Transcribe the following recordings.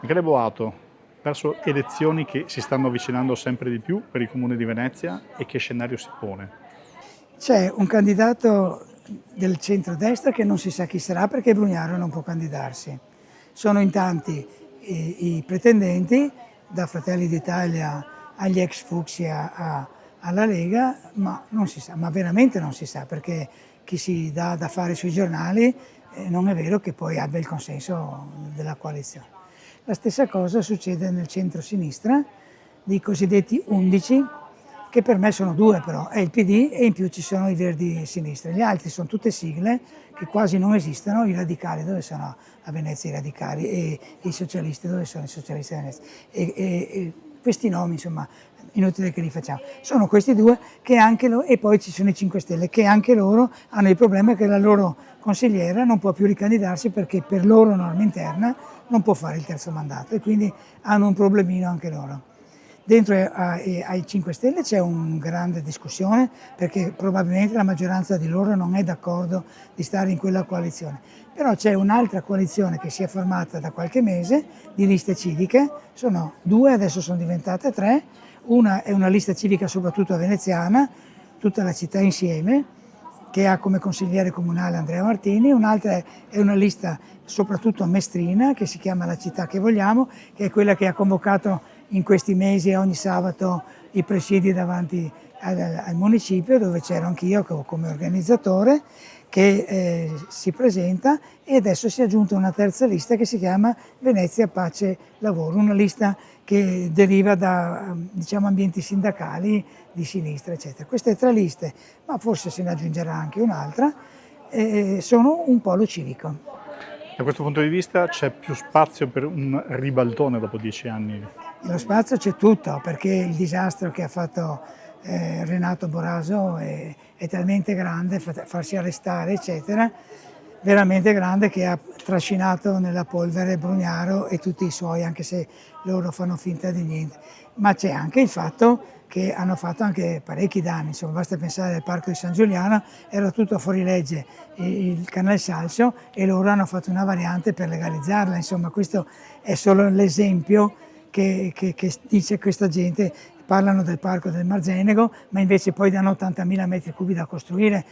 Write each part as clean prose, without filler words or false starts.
Michele Boato, verso elezioni che si stanno avvicinando sempre di più per il Comune di Venezia, e che scenario si pone? C'è un candidato del centrodestra che non si sa chi sarà perché Brugnaro non può candidarsi. Sono in tanti i pretendenti, da Fratelli d'Italia agli ex Fucsia alla Lega, ma non si sa, ma veramente non si sa, perché chi si dà da fare sui giornali non è vero che poi abbia il consenso della coalizione. La stessa cosa succede nel centro-sinistra, dei cosiddetti 11, che per me sono due però, è il PD e in più ci sono i Verdi Sinistra. Gli altri sono tutte sigle che quasi non esistono, i radicali dove sono a Venezia i radicali e i socialisti dove sono i socialisti a Venezia. E questi nomi, insomma, inutile che li facciamo. Sono questi due che anche loro, e poi ci sono i 5 Stelle, che anche loro hanno il problema che la loro consigliera non può più ricandidarsi perché per loro norma interna non può fare il terzo mandato e quindi hanno un problemino anche loro. Dentro ai 5 Stelle c'è una grande discussione perché probabilmente la maggioranza di loro non è d'accordo di stare in quella coalizione. Però c'è un'altra coalizione che si è formata da qualche mese di liste civiche, sono due, adesso sono diventate tre. Una è una lista civica soprattutto veneziana, tutta la città insieme, che ha come consigliere comunale Andrea Martini, un'altra è una lista soprattutto mestrina che si chiama La Città che Vogliamo, che è quella che ha convocato in questi mesi ogni sabato i presidi davanti al municipio, dove c'ero anch'io come organizzatore, che si presenta, e adesso si è aggiunta una terza lista che si chiama Venezia Pace Lavoro, una lista che deriva da diciamo, ambienti sindacali di sinistra, eccetera. Queste tre liste, ma forse se ne aggiungerà anche un'altra, sono un polo civico. Da questo punto di vista c'è più spazio per un ribaltone dopo 10 anni? Lo spazio c'è tutto, perché il disastro che ha fatto Renato Boraso è talmente grande, farsi arrestare, eccetera, veramente grande, che ha trascinato nella polvere Brugnaro e tutti i suoi, anche se loro fanno finta di niente. Ma c'è anche il fatto che hanno fatto anche parecchi danni, insomma, basta pensare al Parco di San Giuliano, era tutto fuori legge il Canal Salso e loro hanno fatto una variante per legalizzarla, insomma questo è solo l'esempio che dice questa gente. Parlano del parco del Marzenego, ma invece poi danno 80.000 metri cubi da costruire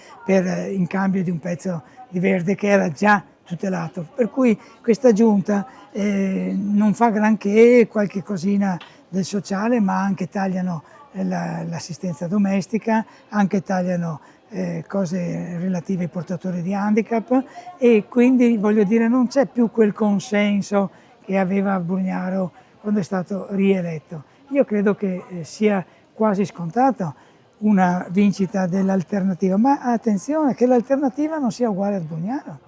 in cambio di un pezzo di verde che era già tutelato. Per cui questa giunta non fa granché, qualche cosina del sociale, ma anche tagliano l'assistenza domestica, anche tagliano cose relative ai portatori di handicap, e quindi voglio dire non c'è più quel consenso che aveva Brugnaro quando è stato rieletto. Io credo che sia quasi scontato una vincita dell'alternativa, ma attenzione che l'alternativa non sia uguale a Brugnaro,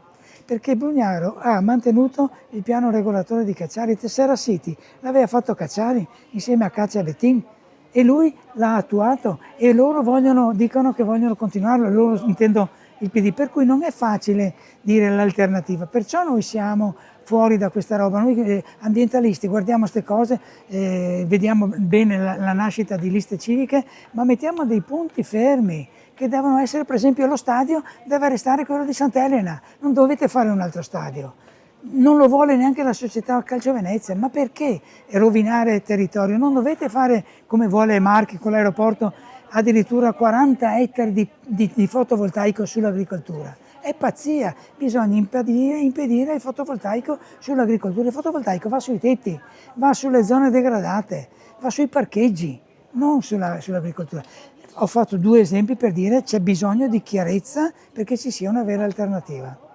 perché Brugnaro ha mantenuto il piano regolatore di Cacciari. Tessera City l'aveva fatto Cacciari insieme a Caccia e Bettin e lui l'ha attuato e loro dicono che vogliono continuarlo, loro intendo il PD, per cui non è facile dire l'alternativa, perciò noi siamo fuori da questa roba, noi ambientalisti guardiamo queste cose, vediamo bene la nascita di liste civiche, ma mettiamo dei punti fermi che devono essere, per esempio lo stadio deve restare quello di Sant'Elena, non dovete fare un altro stadio. Non lo vuole neanche la società Calcio Venezia, ma perché rovinare il territorio? Non dovete fare come vuole Marchi con l'aeroporto, addirittura 40 ettari di fotovoltaico sull'agricoltura. È pazzia, bisogna impedire il fotovoltaico sull'agricoltura. Il fotovoltaico va sui tetti, va sulle zone degradate, va sui parcheggi, non sull'agricoltura. Ho fatto due esempi per dire che c'è bisogno di chiarezza perché ci sia una vera alternativa.